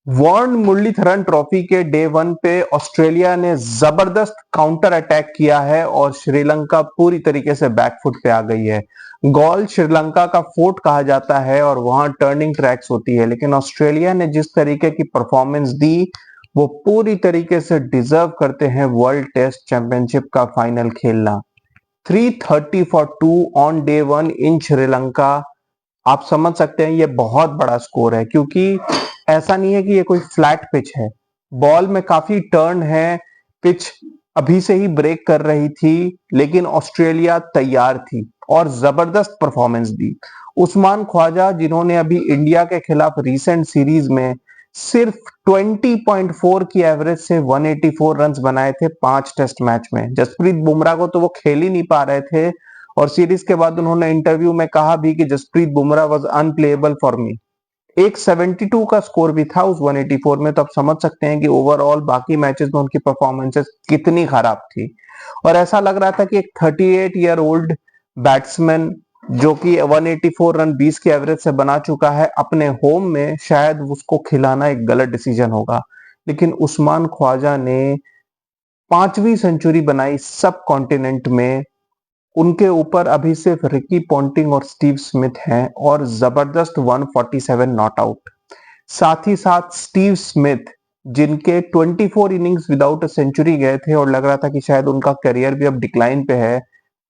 Warne Muraleedharan trophy के day one पे Australia ने जबरदस्त काउंटर अटैक किया है और श्रीलंका पूरी तरीके से बैकफुट पे आ गई है। गॉल श्रीलंका का फोर्ट कहा जाता है और वहां टर्निंग ट्रैक्स होती है, लेकिन ऑस्ट्रेलिया ने जिस तरीके की परफॉर्मेंस दी वो पूरी तरीके से डिजर्व करते हैं वर्ल्ड टेस्ट चैंपियनशिप का फाइनल खेलना। 330 for 2 on day one in Sri Lanka. आप समझ सकते हैं ये बहुत बड़ा स्कोर है, क्योंकि ऐसा नहीं है कि ये कोई फ्लैट पिच है। बॉल में काफी टर्न है, पिच अभी से ही ब्रेक कर रही थी, लेकिन ऑस्ट्रेलिया तैयार थी और जबरदस्त परफॉर्मेंस दी। उस्मान ख्वाजा, जिन्होंने अभी इंडिया के खिलाफ रीसेंट सीरीज में सिर्फ 20.4 की एवरेज से 184 रन्स बनाए थे 5 टेस्ट मैच में। जसप्रीत बुमराह को तो वो खेल ही नहीं पा रहे थे और सीरीज के बाद उन्होंने इंटरव्यू में कहा भी कि Jasprit Bumrah was unplayable for me. एक 72 का स्कोर भी था उस 184 में, तो आप समझ सकते हैं कि ओवरऑल बाकी मैचेस में उनकी परफॉर्मेंसेस कितनी खराब थी। और ऐसा लग रहा था कि एक 38 ईयर ओल्ड बैट्समैन जो कि 184 रन 20 के एवरेज से बना चुका है अपने होम में, शायद उसको खिलाना एक गलत डिसीजन होगा। लेकिन उस्मान ख्वाजा ने 5वीं सेंचुरी बनाई सब कॉन्टिनेंट में। उनके ऊपर अभी सिर्फ रिकी पॉन्टिंग और स्टीव स्मिथ हैं और जबरदस्त 147 नॉट आउट। साथ ही साथ स्टीव स्मिथ, जिनके 24 इनिंग्स विदाउट अ सेंचुरी गए थे और लग रहा था कि शायद उनका करियर भी अब डिक्लाइन पे है,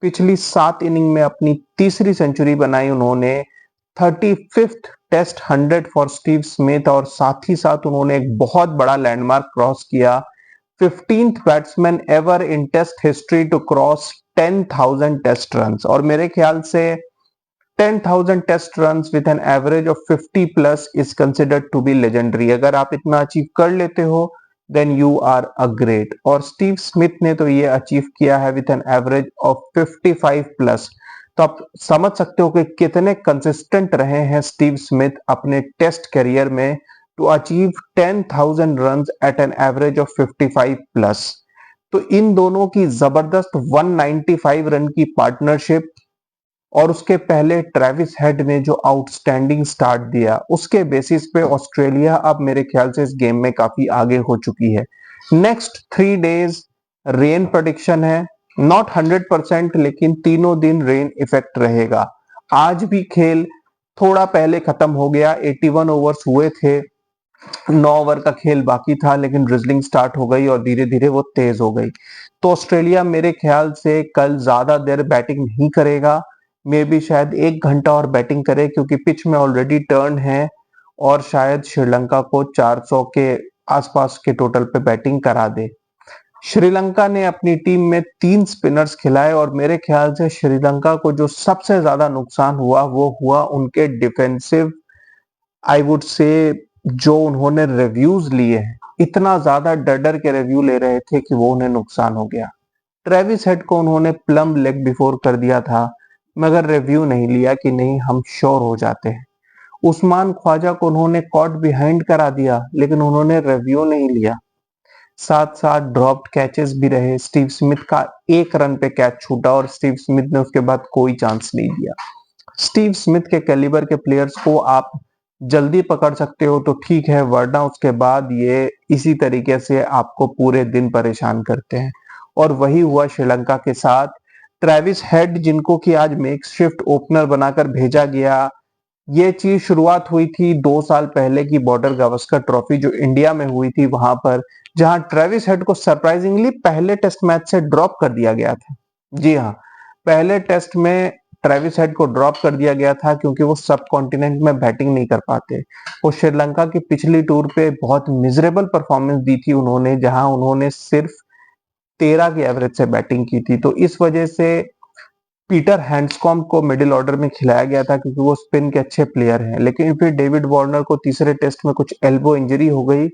पिछली 7 इनिंग में अपनी तीसरी सेंचुरी बनाई उन्होंने। 35th test 100 for Steve Smith और साथ ही साथ उन्होंने एक बहुत बड़ा लैंडमार्क क्रॉस किया। 15th batsman ever in test history to cross 10,000 test runs, और मेरे ख्याल से 10,000 test runs with an average of 50 plus is considered to be legendary. अगर आप इतना अचीव कर लेते हो then you are a great, और स्टीव स्मिथ ने तो ये अचीव किया है with an average of 55 plus. तो आप समझ सकते हो कि कितने कंसिस्टेंट रहे हैं स्टीव स्मिथ अपने टेस्ट करियर में to achieve 10,000 runs at an average of 55 plus. तो इन दोनों की जबरदस्त 195 रन की पार्टनरशिप और उसके पहले ट्रेविस हेड ने जो आउटस्टैंडिंग स्टार्ट दिया, उसके बेसिस पे ऑस्ट्रेलिया अब मेरे ख्याल से इस गेम में काफी आगे हो चुकी है। नेक्स्ट 3 डेज रेन प्रेडिक्शन है, नॉट 100%, लेकिन तीनों दिन रेन इफेक्ट रहेगा। आज भी खेल थोड़ा पहले खत्म हो गया, 81 ओवर्स हुए थे, 9 ओवर का खेल बाकी था, लेकिन ड्रिजलिंग स्टार्ट हो गई और धीरे धीरे वो तेज हो गई। तो ऑस्ट्रेलिया मेरे ख्याल से कल ज्यादा देर बैटिंग नहीं करेगा, मे बी शायद 1 घंटा और बैटिंग करे, क्योंकि पिच में ऑलरेडी टर्न है और शायद श्रीलंका को 400 के आसपास के टोटल पे बैटिंग करा दे। श्रीलंका ने अपनी टीम में 3 स्पिनर्स खिलाए और मेरे ख्याल से श्रीलंका को जो सबसे ज्यादा नुकसान हुआ वो हुआ उनके डिफेंसिव, आई वुड से, जो उन्होंने रिव्यूज लिए हैं, इतना ज्यादा डर डर के रिव्यू ले रहे थे कि वो उन्हें नुकसान हो गया। ट्रेविस हेड को उन्होंने प्लम लेग बिफोर कर दिया था, मगर रिव्यू नहीं लिया कि नहीं हम श्योर हो जाते हैं। उस्मान ख्वाजा को उन्होंने कॉट बिहाइंड करा दिया, लेकिन उन्होंने रिव्यू नहीं लिया। साथ साथ ड्रॉप्ड कैचेस भी रहे। स्टीव स्मिथ का 1 रन पे कैच छूटा और स्टीव स्मिथ ने उसके बाद कोई चांस नहीं दिया। स्टीव स्मिथ के कैलिबर के प्लेयर्स को आप जल्दी पकड़ सकते हो तो ठीक है, वरना उसके बाद ये इसी तरीके से आपको पूरे दिन परेशान करते हैं। और वही हुआ श्रीलंका के साथ। ट्रेविस हेड, जिनको कि आज मेकशिफ्ट ओपनर बनाकर भेजा गया, ये चीज शुरुआत हुई थी 2 साल पहले की बॉर्डर गावस्कर ट्रॉफी जो इंडिया में हुई थी वहां पर, जहां ट्रेविस हेड को सरप्राइजिंगली पहले टेस्ट मैच से ड्रॉप कर दिया गया था। जी हाँ, पहले टेस्ट में ट्रेविस हेड को ड्रॉप कर दिया गया था क्योंकि वो सब कॉन्टिनेंट में बैटिंग नहीं कर पाते। वो श्रीलंका की पिछली टूर पे बहुत मिजरेबल परफॉर्मेंस दी थी उन्होंने, जहां उन्होंने सिर्फ 13 की एवरेज से बैटिंग की थी। तो इस वजह से पीटर हैंड्सकॉम्ब को मिडिल ऑर्डर में खिलाया गया था क्योंकि वो स्पिन के अच्छे प्लेयर हैं, लेकिन फिर डेविड वार्नर को तीसरे टेस्ट में कुछ एल्बो इंजरी हो गई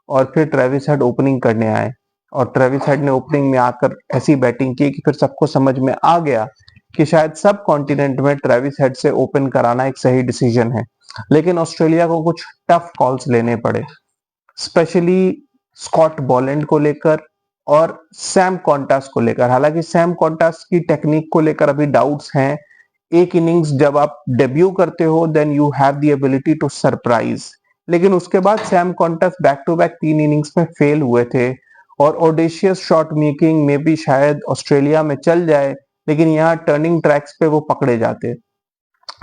और फिर ट्रेविस हेड ओपनिंग करने आए और ट्रेविस हेड ने ओपनिंग में आकर ऐसी बैटिंग की कि फिर सबको समझ में आ गया कि शायद सब कॉन्टिनेंट में ट्रेविस हेड से ओपन कराना एक सही डिसीजन है। लेकिन ऑस्ट्रेलिया को कुछ टफ कॉल्स लेने पड़े, स्पेशली स्कॉट बॉलैंड को लेकर और सैम कॉन्टास को लेकर। हालांकि सैम कॉन्टास की टेक्निक को लेकर अभी डाउट्स हैं। एक इनिंग्स जब आप डेब्यू करते हो then you have the ability to surprise, लेकिन उसके बाद Sam Konstas back to back 3 innings में फेल हुए थे और ऑडेशियस शॉट मेकिंग में भी शायद ऑस्ट्रेलिया में चल जाए, लेकिन यहाँ टर्निंग ट्रैक्स पे वो पकड़े जाते।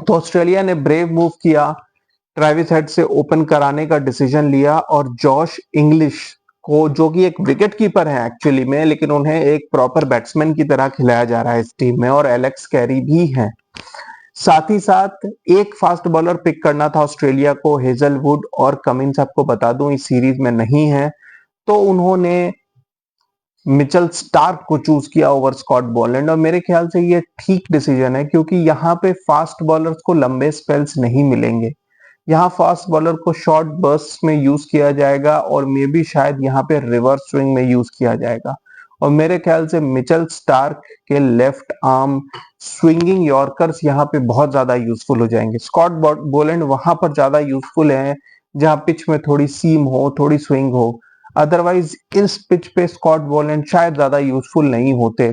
तो ऑस्ट्रेलिया ने ब्रेव मूव किया, ट्रेविस हेड से ओपन कराने का डिसीजन लिया और जॉश इंग्लिश को, जो कि एक विकेट कीपर है एक्चुअली में, लेकिन उन्हें एक प्रॉपर बैट्समैन की तरह खिलाया जा रहा है इस टीम में, और एलेक्स कैरी भी हैं। साथ ही साथ एक फास्ट बॉलर पिक करना था ऑस्ट्रेलिया को, हेजलवुड और कमिंस आपको बता दूं इस सीरीज में नहीं है, तो उन्होंने मिचेल स्टार्क को चूज किया ओवर स्कॉट बोलैंड, और मेरे ख्याल से ये ठीक डिसीजन है क्योंकि यहाँ पे फास्ट बॉलर्स को लंबे स्पेल्स नहीं मिलेंगे। यहाँ फास्ट बॉलर को शॉर्ट बर्स्ट में यूज किया जाएगा और मे बी शायद यहाँ पे रिवर्स स्विंग में यूज किया जाएगा, और मेरे ख्याल से मिचेल स्टार्क के लेफ्ट आर्म स्विंगिंग यॉर्कर्स यहाँ पे बहुत ज्यादा यूजफुल हो जाएंगे। स्कॉट बोलैंड वहां पर ज्यादा यूजफुल है जहां पिच में थोड़ी सीम हो, थोड़ी स्विंग हो, अदरवाइज इस पिच पे स्कॉट बोलैंड शायद ज्यादा यूजफुल नहीं होते।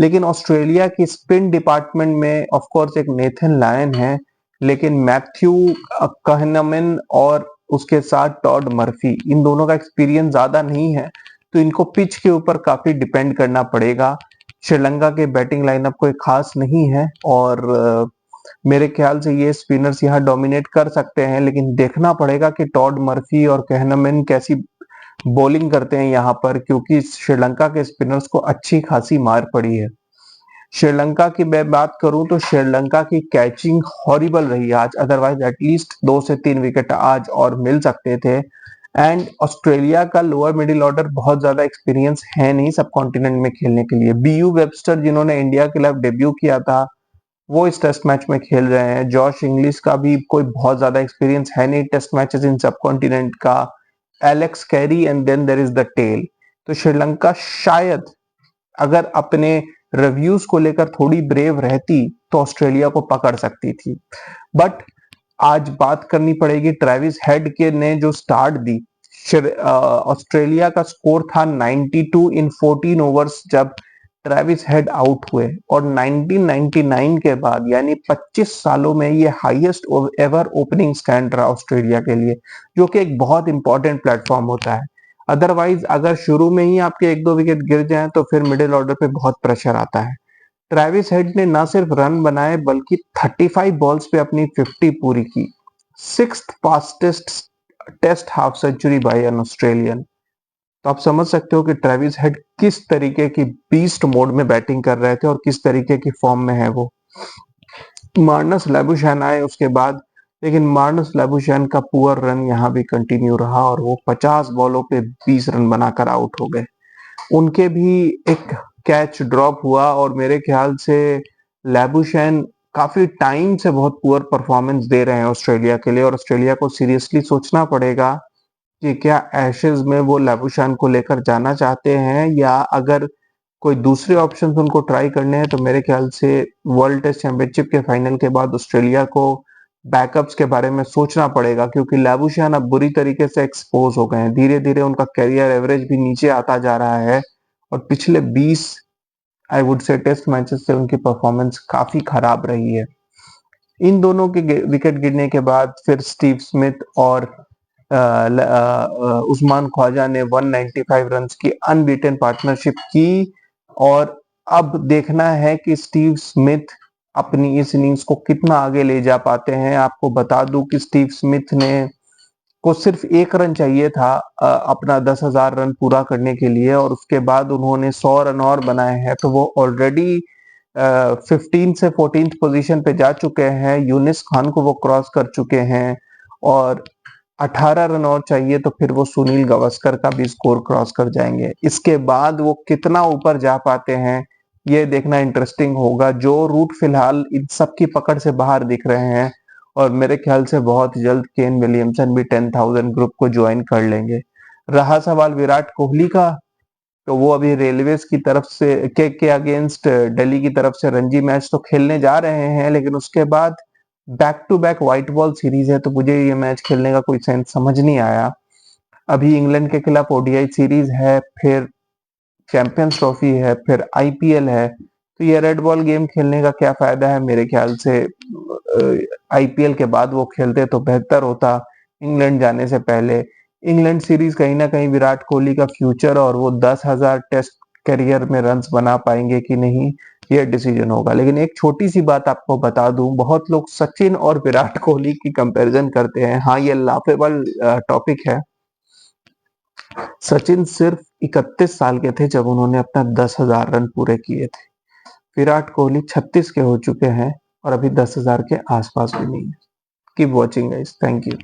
लेकिन ऑस्ट्रेलिया की स्पिन डिपार्टमेंट में ऑफ कोर्स एक नेथन लायन है, लेकिन मैथ्यू कहनमैन और उसके साथ टॉड मर्फी, इन दोनों का एक्सपीरियंस ज्यादा नहीं है, तो इनको पिच के ऊपर काफी डिपेंड करना पड़ेगा। श्रीलंका के बैटिंग लाइनअप कोई खास नहीं है और मेरे ख्याल से ये स्पिनर्स यहाँ डोमिनेट कर सकते हैं, लेकिन देखना पड़ेगा कि टॉड मर्फी और कहनमैन कैसी बॉलिंग करते हैं यहाँ पर, क्योंकि श्रीलंका के स्पिनर्स को अच्छी खासी मार पड़ी है। श्रीलंका की मैं बात करूं तो श्रीलंका की कैचिंग हॉरिबल रही आज, अदरवाइज एटलीस्ट 2 से 3 विकेट आज और मिल सकते थे। एंड ऑस्ट्रेलिया का लोअर मिडिल ऑर्डर बहुत ज्यादा एक्सपीरियंस है नहीं सब कॉन्टिनेंट में खेलने के लिए। बीयू वेबस्टर जिन्होंने इंडिया के खिलाफ डेब्यू किया था वो इस टेस्ट मैच में खेल रहे हैं। जॉश इंग्लिश का भी कोई बहुत ज्यादा एक्सपीरियंस है नहीं टेस्ट मैचेस इन सब कॉन्टिनेंट का। Alex Carey and then there is the tail. तो श्रीलंका शायद अगर अपने रिव्यूज को लेकर थोड़ी ब्रेव रहती तो ऑस्ट्रेलिया को पकड़ सकती थी। बट आज बात करनी पड़ेगी ट्रेविस हेड के ने जो स्टार्ट दी। ऑस्ट्रेलिया का स्कोर था 92 इन 14 ओवर्स जब ट्रेविस हेड आउट हुए, और 1999 के बाद यानी 25 सालों में ये हाईएस्ट एवर ओपनिंग स्टैंड रहा ऑस्ट्रेलिया के लिए, जो कि एक बहुत इंपॉर्टेंट प्लेटफॉर्म होता है। अदरवाइज अगर शुरू में ही आपके 1-2 विकेट गिर जाएं तो फिर मिडिल ऑर्डर पे बहुत प्रेशर आता है। ट्रेविस हेड ने ना सिर्फ रन बनाए बल्कि 35 बॉल्स पे अपनी 50 पूरी की। 6th fastest test half century by an Australian. तो आप समझ सकते हो कि ट्रेविस हेड किस तरीके की बीस्ट मोड में बैटिंग कर रहे थे और किस तरीके की फॉर्म में है वो। मार्नस लैबुशैन आए उसके बाद, लेकिन मार्नस लैबुशैन का पुअर रन यहाँ भी कंटिन्यू रहा और वो 50 बॉलों पे 20 रन बनाकर आउट हो गए। उनके भी एक कैच ड्रॉप हुआ और मेरे ख्याल से लैबुशैन काफी टाइम से बहुत पुअर परफॉर्मेंस दे रहे हैं ऑस्ट्रेलिया के लिए, और ऑस्ट्रेलिया को सीरियसली सोचना पड़ेगा कि क्या एशेज में वो लैबुशैन को लेकर जाना चाहते हैं, या अगर कोई दूसरे ऑप्शंस उनको ट्राई करने हैं तो मेरे ख्याल से वर्ल्ड टेस्ट चैंपियनशिप के फाइनल के बाद ऑस्ट्रेलिया को बैकअप्स के बारे में सोचना पड़ेगा, क्योंकि लैबुशैन अब बुरी तरीके से एक्सपोज हो गए हैं। धीरे धीरे उनका कैरियर एवरेज भी नीचे आता जा रहा है और पिछले 20 I would say test matches से उनकी परफॉर्मेंस काफी खराब रही है। इन दोनों के विकेट गिरने के बाद फिर स्टीव स्मिथ और उस्मान ख्वाजा ने 195 रन्स की अनबीटन पार्टनरशिप की, और अब देखना है कि स्टीव स्मिथ अपनी इस इनिंग्स को कितना आगे ले जा पाते हैं। आपको बता दूं कि स्टीव स्मिथ ने को सिर्फ 1 रन चाहिए था अपना 10,000 रन पूरा करने के लिए, और उसके बाद उन्होंने 100 रन और बनाए हैं, तो वो ऑलरेडी 15 से 14th पोजीशन पे जा चुके हैं। यूनिस खान को वो क्रॉस कर चुके हैं, और 18 रन और चाहिए तो फिर वो सुनील गावस्कर का भी स्कोर क्रॉस कर जाएंगे। इसके बाद वो कितना ऊपर जा पाते हैं ये देखना इंटरेस्टिंग होगा। जो रूट फिलहाल इन सब की पकड़ से बाहर दिख रहे हैं, और मेरे ख्याल से बहुत जल्द केन विलियमसन भी 10,000 ग्रुप को ज्वाइन कर लेंगे। रहा सवाल विराट कोहली का, तो वो अभी रेलवेज की तरफ से के अगेंस्ट दिल्ली की तरफ से रणजी मैच तो खेलने जा रहे हैं, लेकिन उसके बाद back to back white ball series है, तो मुझे ये मैच खेलने का कोई सेंस समझ नहीं आया। अभी इंग्लैंड के खिलाफ ओडीआई सीरीज है, फिर चैंपियंस ट्रॉफी है, फिर आईपीएल है, तो ये रेड बॉल गेम खेलने का क्या फायदा है। मेरे ख्याल से आईपीएल के बाद वो खेलते तो बेहतर होता। इंग्लैंड जाने से पहले। इंग्लैंड सीरीज कहीं ना कहीं विराट कोहली का फ्यूचर और वो 10,000 टेस्ट करियर में रन्स बना पाएंगे कि नहीं, ये डिसीजन होगा। लेकिन एक छोटी सी बात आपको बता दूं, बहुत लोग सचिन और विराट कोहली की कंपैरिजन करते हैं। हाँ, ये लाफेबल टॉपिक है। सचिन सिर्फ 31 साल के थे जब उन्होंने अपना 10,000 रन पूरे किए थे। विराट कोहली 36 के हो चुके हैं और अभी 10,000 के आसपास भी नहीं है। Keep watching guys, thank you.